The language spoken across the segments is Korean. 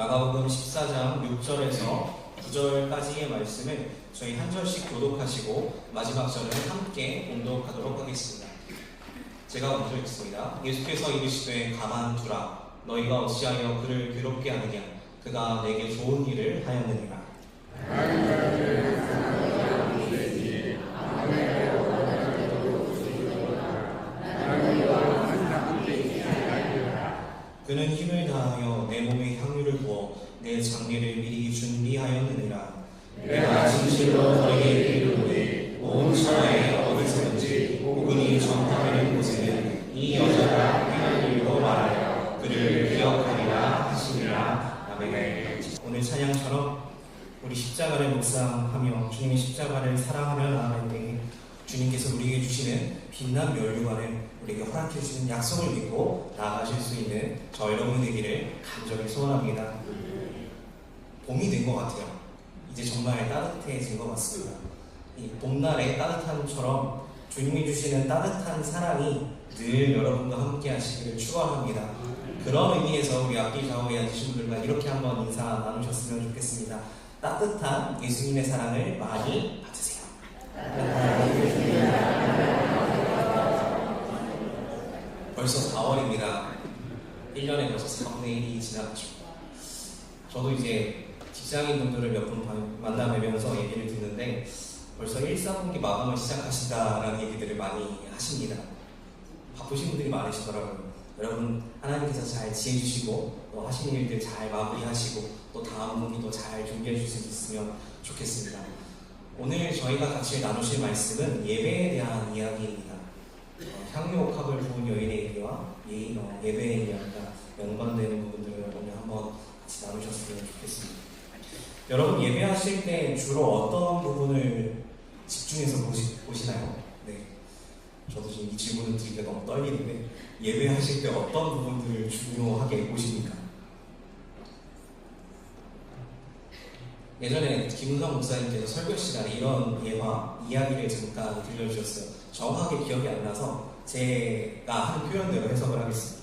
마가복음 14장 6절에서 9절까지의 말씀을 저희 한 절씩 교독하시고 마지막 절을 함께 봉독하도록 하겠습니다. 제가 먼저 읽습니다. 예수께서 이르시되 가만두라. 너희가 어찌하여 그를 괴롭게 하느냐. 그가 내게 좋은 일을 하였느니라. 그는 힘을 다하여 내 몸에 향유를 부어 내 장례를 미리 준비하였느니라. 내가 진실로 너희에게 이르노니 온 천하에 어디서든지 복음이 전파되는 곳에는 이 여자가 행한 일로 말하여 그를 기억하리라 하시니라. 아멘. 오늘 찬양처럼 우리 십자가를 묵상하며 주님의 십자가를 사랑하며 나아갈 때에 주님께서 우리에게 주시는 빛난 면류관을 우리에게 허락해 주시는 약속을 믿고 나아가실 수 있는 저 여러분 되기를 간절히 소원합니다. 봄이 된 것 같아요. 이제 정말 따뜻해진 것 같습니다. 이 봄날의 따뜻함처럼 주님이 주시는 따뜻한 사랑이 늘 여러분과 함께 하시기를 축원합니다. 그런 의미에서 우리 앞뒤 좌우에 앉으신 분들과 이렇게 한번 인사 나누셨으면 좋겠습니다. 따뜻한 예수님의 사랑을 많이 받으세요. 벌써 4월입니다. 1년에 벌써 4분의 1이 지나갔죠. 저도 이제 직장인분들을 몇 분 만나 뵈면서 얘기를 듣는데 벌써 1사분기 마감을 시작하신다라는 얘기들을 많이 하십니다. 바쁘신 분들이 많으시더라고요. 여러분 하나님께서 잘 지혜주시고 또 하시는 일들 잘 마무리하시고 또 다음 분기도 잘 준비해 주실 수 있으면 좋겠습니다. 오늘 저희가 같이 나누실 말씀은 예배에 대한 이야기입니다. 향유옥합을 부은 여인의 얘기와 예배의 이야기가 연관되는 부분들을 오늘 한번 같이 나누셨으면 좋겠습니다. 여러분 예배하실 때 주로 어떤 부분을 집중해서 보시나요? 네, 저도 지금 이 질문을 드리기가 너무 떨리는데 예배하실 때 어떤 부분들을 중요하게 보십니까? 예전에 김은성 목사님께서 설교 시간에 이런 이야기를 잠깐 들려주셨어요. 정확하게 기억이 안 나서 제가 하는 표현대로 해석을 하겠습니다.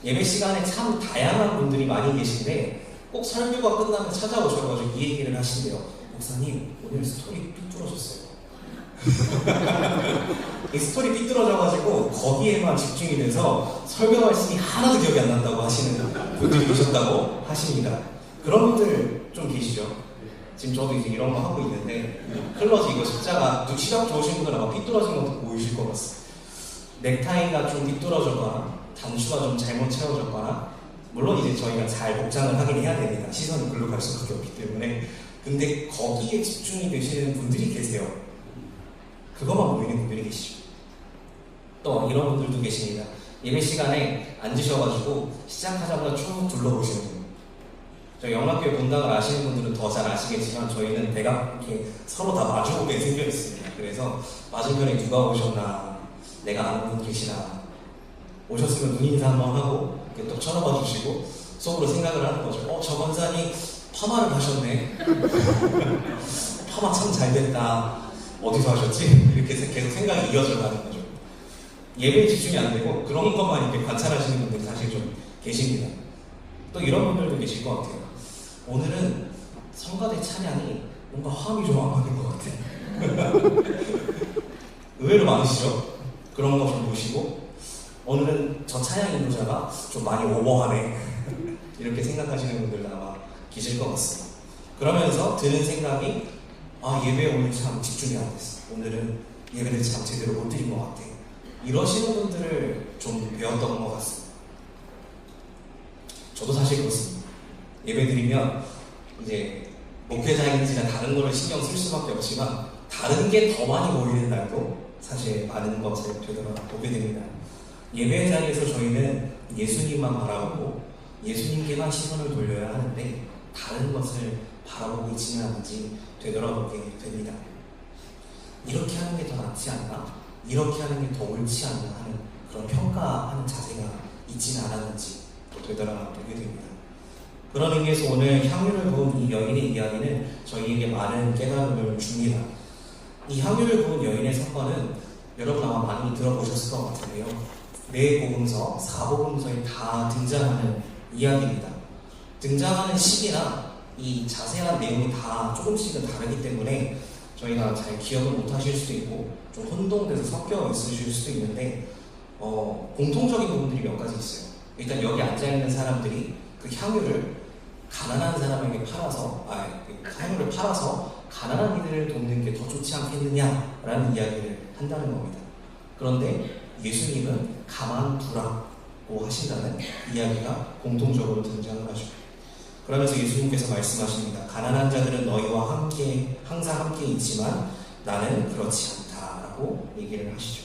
예배 시간에 참 다양한 분들이 많이 계신데 꼭 설교가 끝나면 찾아오셔가지고 이 얘기를 하신대요. 목사님 오늘 스토리 삐뚤어졌어요. 이 스토리 삐뚤어져가지고 거기에만 집중이 돼서 설교 말씀이 하나도 기억이 안 난다고 하시는 분들이 계셨다고 하십니다. 그런 분들 좀 계시죠? 지금 저도 이제 이런 거 하고 있는데 클러지 이거 십자가 시력 좋으신 분들은 아마 삐뚤어진 것도 보이실 것 같습니다. 넥타이가 좀 삐뚤어졌거나 단추가 좀 잘못 채워졌거나 물론 이제 저희가 잘 복장을 하긴 해야 됩니다. 시선이 글로 갈 수밖에 없기 때문에. 근데 거기에 집중이 되시는 분들이 계세요. 그것만 보이는 분들이 계시죠. 또 이런 분들도 계십니다. 예배 시간에 앉으셔가지고 시작하자마자 쭉 둘러보시는 분. 저희 영락교회 본당을 아시는 분들은 더 잘 아시겠지만 저희는 대각 이렇게 서로 다 마주보게 생겨 있습니다. 그래서 맞은편에 누가 오셨나, 내가 아는 분 계시나, 오셨으면 눈 인사 한번 하고 이렇게 또 쳐다봐 주시고 속으로 생각을 하는 거죠. 저 권사님 파마를 하셨네. 파마 참 잘 됐다. 어디서 하셨지? 이렇게 계속 생각이 이어져 가는 거죠. 예배에 집중이 안 되고 그런 것만 이렇게 관찰하시는 분들이 사실 좀 계십니다. 또 이런 분들도 계실 것 같아요. 오늘은 성가대 찬양이 뭔가 화음이 좀 안 맞는 것 같아요. 의외로 많으시죠? 그런 거 좀 보시고 오늘은 저 찬양 인도자가 좀 많이 오버하네. 이렇게 생각하시는 분들도 아마 계실 것 같습니다. 그러면서 드는 생각이 예배에 오늘 참 집중이 안 됐어. 오늘은 예배를 참 제대로 못 드린 것 같아. 이러시는 분들을 좀 배웠던 것 같습니다. 저도 사실 그렇습니다. 예배 드리면 이제 목회자인지나 다른 거를 신경 쓸 수밖에 없지만 다른 게 더 많이 보이는 날도 사실 많은 것을 되돌아보게 됩니다. 예배 자리에서 저희는 예수님만 바라보고 예수님께만 시선을 돌려야 하는데 다른 것을 바라보고 있지는 않은지 되돌아보게 됩니다. 이렇게 하는 게 더 낫지 않나? 이렇게 하는 게 더 옳지 않나 하는 그런 평가하는 자세가 있지는 않았는지 되돌아보게 됩니다. 그런 의미에서 오늘 향유를 부은 이 여인의 이야기는 저희에게 많은 깨달음을 줍니다. 이 향유를 부은 여인의 사건은 여러분 아마 많이 들어보셨을 것 같은데요. 네 복음서, 4복음서에 다 등장하는 이야기입니다. 등장하는 시기나 이 자세한 내용이 다 조금씩은 다르기 때문에 저희가 잘 기억을 못 하실 수도 있고 좀 혼동돼서 섞여 있으실 수도 있는데 공통적인 부분들이 몇 가지 있어요. 일단 여기 앉아있는 사람들이 그 향유를 가난한 사람에게 팔아서 향유를 팔아서 가난한 이들을 돕는 게 더 좋지 않겠느냐라는 이야기를 한다는 겁니다. 그런데 예수님은 가만두라고 하신다는 이야기가 공통적으로 등장을 하죠. 그러면서 예수님께서 말씀하십니다. 가난한 자들은 너희와 항상 함께 있지만 나는 그렇지 않다라고 얘기를 하시죠.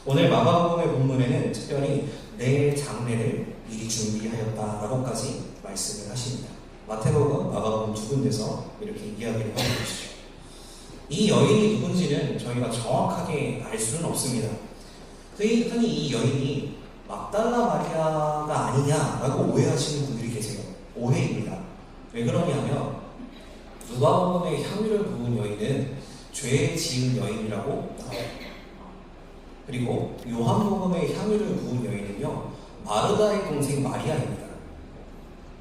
오늘 마가복음의 본문에는 특별히 내 장례를 미리 준비하였다라고까지 말씀을 하십니다. 마태복음, 마가복음 두 군데서 이렇게 이야기를 하고 계시죠. 이 여인이 누군지는 저희가 정확하게 알 수는 없습니다. 흔히 이 여인이 막달라 마리아가 아니냐라고 오해하시는 분들이 계세요. 오해입니다. 왜 그러냐면 누가복음의 향유를 부은 여인은 죄 지은 여인이라고 나와요. 그리고 요한복음의 향유를 부은 여인은요 마르다의 동생 마리아입니다.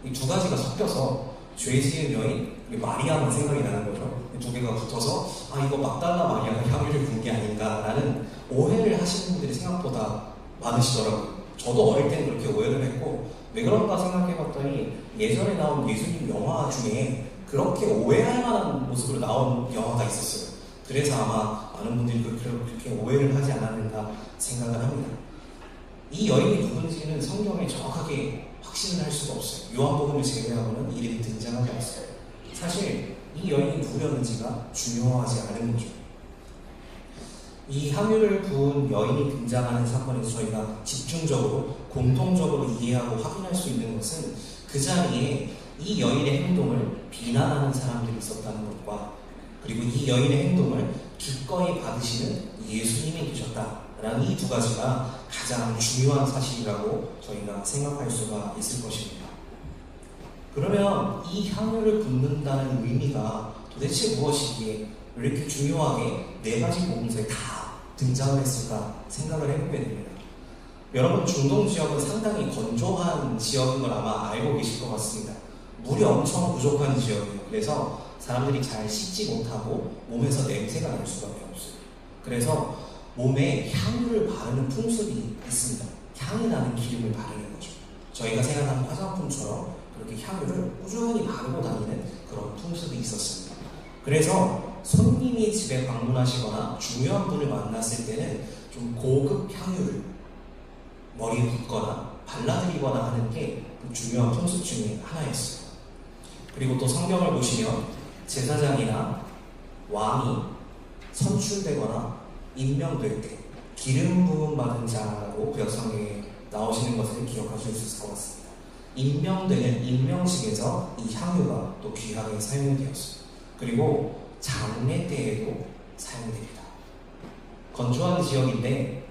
이 두 가지가 섞여서 죄 지은 여인, 마리아만 생각이 나는 거죠. 이 두 개가 붙어서 이거 막달라 마리아가 향유를 부은 게 아닌가라는 오해를 하시는 분들이 생각보다 많으시더라고요. 저도 어릴 때는 그렇게 오해를 했고 왜 그런가 생각해봤더니 예전에 나온 예수님 영화 중에 그렇게 오해할 만한 모습으로 나온 영화가 있었어요. 그래서 아마 많은 분들이 그렇게 오해를 하지 않았는가 생각을 합니다. 이 여인이 누군지는 성경에 정확하게 확신을 할 수가 없어요. 요한복음을 제외하고는 이름이 등장하지 않았어요. 사실 이 여인이 누구였는지가 중요하지 않은 거죠. 이 향유를 부은 여인이 등장하는 사건에서 저희가 집중적으로 공통적으로 이해하고 확인할 수 있는 것은 그 자리에 이 여인의 행동을 비난하는 사람들이 있었다는 것과 그리고 이 여인의 행동을 기꺼이 받으시는 예수님이 계셨다라는 이 두 가지가 가장 중요한 사실이라고 저희가 생각할 수가 있을 것입니다. 그러면 이 향유를 붓는다는 의미가 도대체 무엇이기에 왜 이렇게 중요하게 네 가지 복음서에 다 등장을 했을까 생각을 해보게 됩니다. 여러분 중동 지역은 상당히 건조한 지역인 걸 아마 알고 계실 것 같습니다. 물이 엄청 부족한 지역이에요. 그래서 사람들이 잘 씻지 못하고 몸에서 냄새가 날 수밖에 없어요. 그래서 몸에 향유를 바르는 풍습이 있습니다. 향이 나는 기름을 바르는 거죠. 저희가 생각하는 화장품처럼 그렇게 향유를 꾸준히 바르고 다니는 그런 풍습이 있었습니다. 그래서 손님이 집에 방문하시거나 중요한 분을 만났을 때는 좀 고급 향유를 머리에 붓거나 발라드리거나 하는 게 그 중요한 풍습 중에 하나였어요. 그리고 또 성경을 보시면 제사장이나 왕이 선출되거나 임명될 때 기름 부음 받은 자라고 구약성경에 나오시는 것을 기억하실 수 있을 것 같습니다. 임명되는 임명식에서 이 향유가 또 귀하게 사용되었어요. 그리고 장례 때에도 사용됩니다. 건조한 지역인데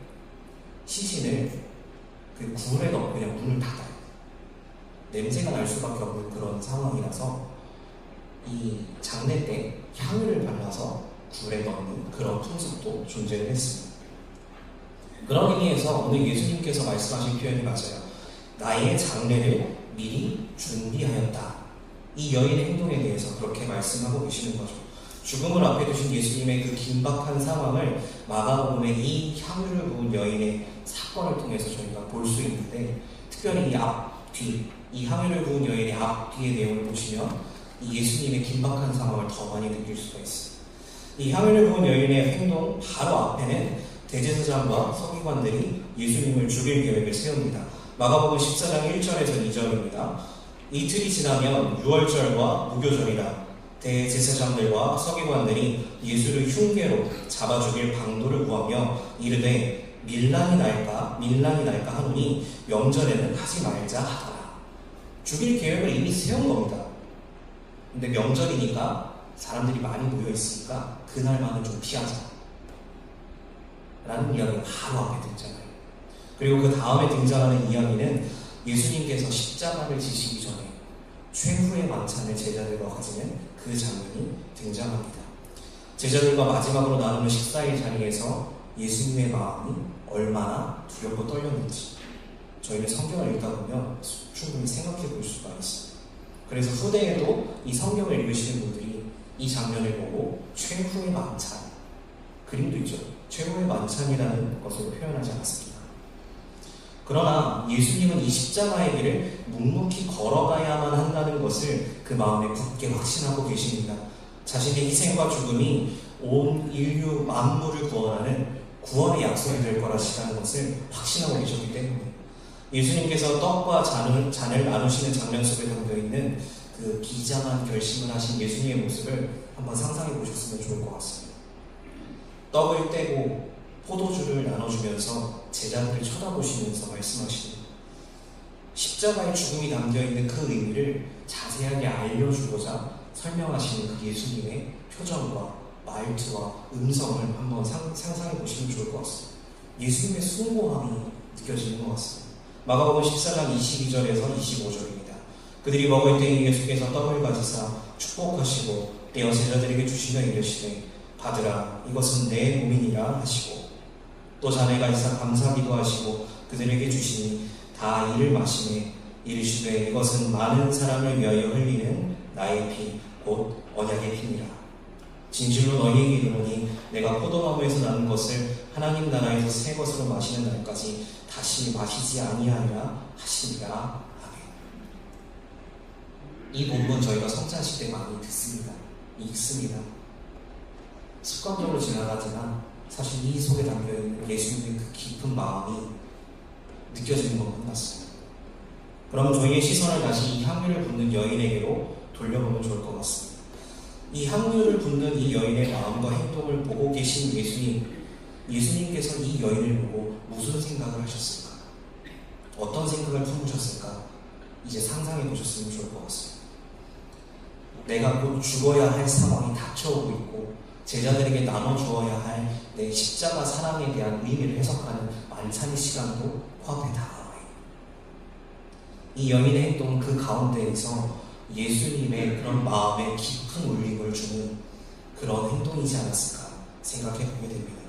시신을 그 굴에 넣고 그냥 문을 닫아요. 냄새가 날 수밖에 없는 그런 상황이라서 이 장례 때 향유를 발라서 굴에 넣는 그런 풍습도 존재를 했습니다. 그런 의미에서 오늘 예수님께서 말씀하신 표현이 맞아요. 나의 장례를 미리 준비하였다. 이 여인의 행동에 대해서 그렇게 말씀하고 계시는 거죠. 죽음을 앞에 두신 예수님의 그 긴박한 상황을 마가복음의 이 향유를 부은 여인의 사건을 통해서 저희가 볼 수 있는데 특별히 이 앞뒤, 이 향유를 부은 여인의 앞뒤의 내용을 보시면 이 예수님의 긴박한 상황을 더 많이 느낄 수가 있어요. 이 향유를 부은 여인의 행동 바로 앞에는 대제사장과 서기관들이 예수님을 죽일 계획을 세웁니다. 마가복음 14장 1절에서 2절입니다. 이틀이 지나면 유월절과 무교절이라 대제사장들과 서기관들이 예수를 흉계로 잡아 죽일 방도를 구하며 이르되 밀란이 날까 하노니 명절에는 하지 말자 하더라. 죽일 계획을 이미 세운 겁니다. 근데 명절이니까 사람들이 많이 모여있으니까 그날만은 좀 피하자 라는 이야기가 바로 앞에 등장해요. 그리고 그 다음에 등장하는 이야기는 예수님께서 십자가를 지시기 전에 최후의 만찬을 제자들과 가지는 그 장면이 등장합니다. 제자들과 마지막으로 나누는 식사의 자리에서 예수님의 마음이 얼마나 두렵고 떨렸는지 저희는 성경을 읽다 보면 충분히 생각해 볼 수가 있습니다. 그래서 후대에도 이 성경을 읽으시는 분들이 이 장면을 보고 최후의 만찬, 그림도 있죠. 최후의 만찬이라는 것으로 표현하지 않았습니다. 그러나 예수님은 이 십자가의 길을 묵묵히 걸어가야만 한다는 것을 그 마음에 굳게 확신하고 계십니다. 자신의 희생과 죽음이 온 인류 만물을 구원하는 구원의 약속이 될 거라시다는 것을 확신하고 계셨기 때문에 예수님께서 떡과 잔을 나누시는 장면 속에 담겨있는 그 비장한 결심을 하신 예수님의 모습을 한번 상상해 보셨으면 좋을 것 같습니다. 떡을 떼고 포도주를 나눠주면서 제자들을 쳐다보시면서 말씀하시는 십자가의 죽음이 담겨있는 그 의미를 자세하게 알려주고자 설명하시는 그 예수님의 표정과 말투와 음성을 한번 상상해 보시면 좋을 것 같습니다. 예수님의 숭고함이 느껴지는 것 같습니다. 마가복음 14장 22절에서 25절입니다. 그들이 먹을 때에 예수께서 떡을 가지사 축복하시고 떼어 제자들에게 주시며 이르시되 받으라 이것은 내 몸이니라 하시고 또 잔을 가지사 감사기도 하시고 그들에게 주시니 다 이를 마시매 이르시되 이것은 많은 사람을 위하여 흘리는 나의 피 곧 언약의 피니라. 진실로 너희에게 이르노니 내가 포도나무에서 나는 것을 하나님 나라에서 새 것으로 마시는 날까지 다시 마시지 아니하리라 하시니라. 아멘. 이 본문 저희가 성찬식 때 많이 듣습니다. 읽습니다. 습관적으로 지나가지만 사실 이 속에 담겨있는 예수님의 그 깊은 마음이 느껴지는 것만 같습니다. 그럼 저희의 시선을 다시 이 향유를 붓는 여인에게로 돌려보면 좋을 것 같습니다. 이 향유를 붓는 이 여인의 마음과 행동을 보고 계신 예수님께서 이 여인을 보고 무슨 생각을 하셨을까? 어떤 생각을 품으셨을까? 이제 상상해 보셨으면 좋을 것 같습니다. 내가 곧 죽어야 할 상황이 닥쳐오고 있고 제자들에게 나눠주어야 할 내 십자가 사랑에 대한 의미를 해석하는 만찬의 시간도 코앞에 다가와 있고 이 여인의 행동은 그 가운데에서 예수님의 그런 마음에 깊은 울림을 주는 그런 행동이지 않았을까 생각해 보게 됩니다.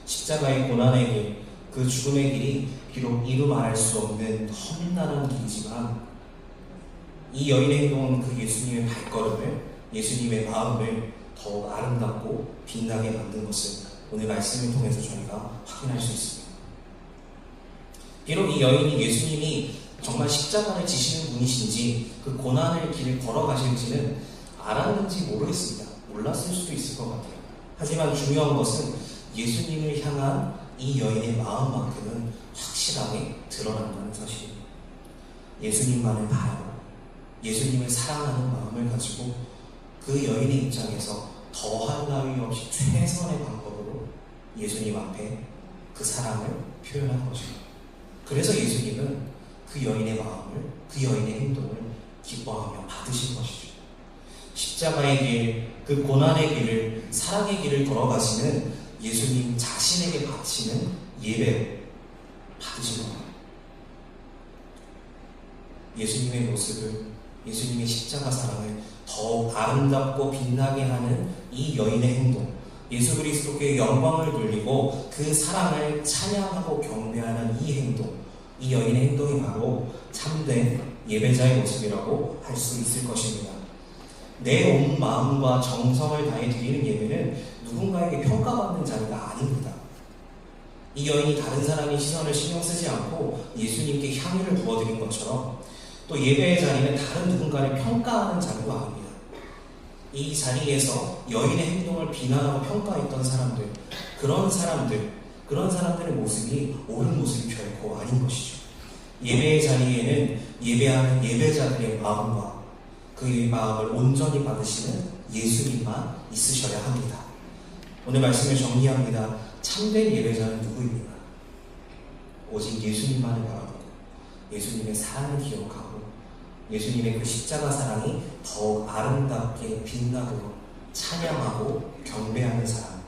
십자가의 고난의 길, 그 죽음의 길이 비록 이루 말할 수 없는 험난한 길이지만 이 여인의 행동은 그 예수님의 발걸음을, 예수님의 마음을 더욱 아름답고 빛나게 만든 것을 오늘 말씀을 통해서 저희가 확인할 수 있습니다. 비록 이 여인이 예수님이 정말 십자가를 지시는 분이신지 그 고난의 길을 걸어가실지는 알았는지 모르겠습니다. 몰랐을 수도 있을 것 같아요. 하지만 중요한 것은 예수님을 향한 이 여인의 마음만큼은 확실하게 드러난다는 사실입니다. 예수님만을 봐요. 예수님을 사랑하는 마음을 가지고 그 여인의 입장에서 더할 나위 없이 최선의 방법으로 예수님 앞에 그 사랑을 표현한 것입니다. 그래서 예수님은 그 여인의 마음을, 그 여인의 행동을 기뻐하며 받으신 것이죠. 십자가의 길, 그 고난의 길을, 사랑의 길을 걸어가시는 예수님 자신에게 바치는 예배를 받으신 겁니다. 예수님의 모습을, 예수님의 십자가 사랑을 더욱 아름답고 빛나게 하는 이 여인의 행동, 예수 그리스도께 영광을 돌리고 그 사랑을 찬양하고 경배하는 이 행동, 이 여인의 행동이 바로 참된 예배자의 모습이라고 할 수 있을 것입니다. 내 온 마음과 정성을 다해 드리는 예배는 누군가에게 평가받는 자리가 아닙니다. 이 여인이 다른 사람의 시선을 신경 쓰지 않고 예수님께 향유를 부어드린 것처럼 또 예배의 자리는 다른 누군가를 평가하는 자리가 아닙니다. 이 자리에서 여인의 행동을 비난하고 평가했던 사람들, 그런 사람들의 모습이 옳은 모습이 결코 아닌 것이죠. 예배의 자리에는 예배하는 예배자들의 마음과 그 마음을 온전히 받으시는 예수님만 있으셔야 합니다. 오늘 말씀을 정리합니다. 참된 예배자는 누구입니까? 오직 예수님만을 바라보고 예수님의 사랑을 기억하고 예수님의 그 십자가 사랑이 더욱 아름답게 빛나도록 찬양하고 경배하는 사람.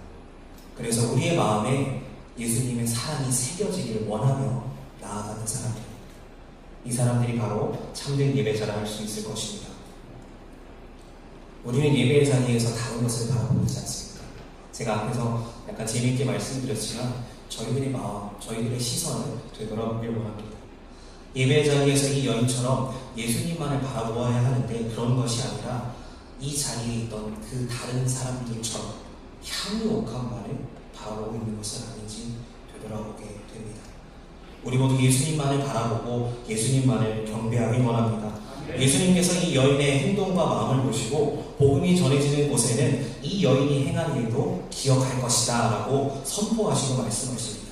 그래서 우리의 마음에 예수님의 사랑이 새겨지기를 원하며 나아가는 사람들. 이 사람들이 바로 참된 예배자라 할 수 있을 것입니다. 우리는 예배의 자리에서 다른 것을 바라보지 않습니까? 제가 앞에서 약간 재미있게 말씀드렸지만 저희들의 마음, 저희들의 시선을 되돌아보길 원합니다. 예배 자리에서 이 여인처럼 예수님만을 바라보아야 하는데 그런 것이 아니라 이 자리에 있던 그 다른 사람들처럼 향유옥한만을 바라보고 있는 것은 아닌지 되돌아보게 됩니다. 우리 모두 예수님만을 바라보고 예수님만을 경배하기 원합니다. 예수님께서 이 여인의 행동과 마음을 보시고 복음이 전해지는 곳에는 이 여인이 행한 일도 기억할 것이다 라고 선포하시고 말씀하십니다.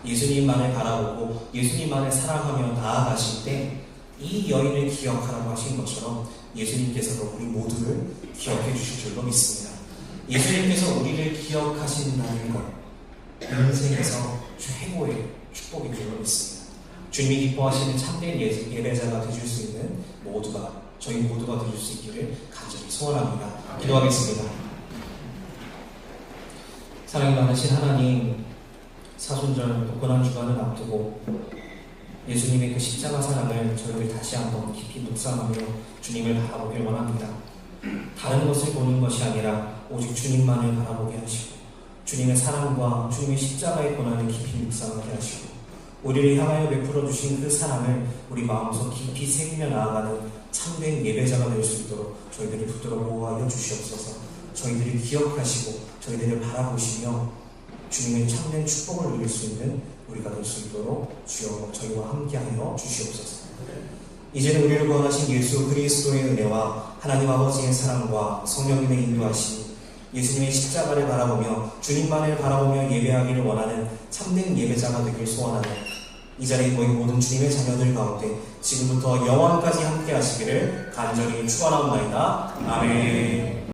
예수님만을 바라보고 예수님만을 사랑하며 나아가실 때 이 여인을 기억하라고 하신 것처럼 예수님께서도 우리 모두를 기억해 주실 줄로 믿습니다. 예수님께서 우리를 기억하신다는 것, 인생에서 최고의 축복인 줄로 믿습니다. 주님이 기뻐하시는 참된 예배자가 되실 수 있는 저희 모두가 되실 수 있기를 간절히 소원합니다. 기도하겠습니다. 사랑이 많으신 하나님, 사순절 고난주간을 앞두고 예수님의 그 십자가 사랑을 저희들 다시 한번 깊이 묵상하며 주님을 바라보길 원합니다. 다른 것을 보는 것이 아니라 오직 주님만을 바라보게 하시고 주님의 사랑과 주님의 십자가의 고난을 깊이 묵상하게 하시고 우리를 향하여 베풀어 주신 그 사랑을 우리 마음속 깊이 새기며 나아가는 참된 예배자가 될 수 있도록 저희들을 붙들어 보호하여 주시옵소서. 저희들이 기억하시고 저희들을 바라보시며 주님의 참된 축복을 누릴 수 있는 우리가 될 수 있도록 주여 저희와 함께하여 주시옵소서. 이제는 우리를 구원하신 예수 그리스도의 은혜와 하나님 아버지의 사랑과 성령님의 인도하심이 예수님의 십자가를 바라보며 주님만을 바라보며 예배하기를 원하는 참된 예배자가 되길 소원하는 이 자리에 모인 모든 주님의 자녀들 가운데 지금부터 영원까지 함께 하시기를 간절히 축원하옵나이다. 아멘.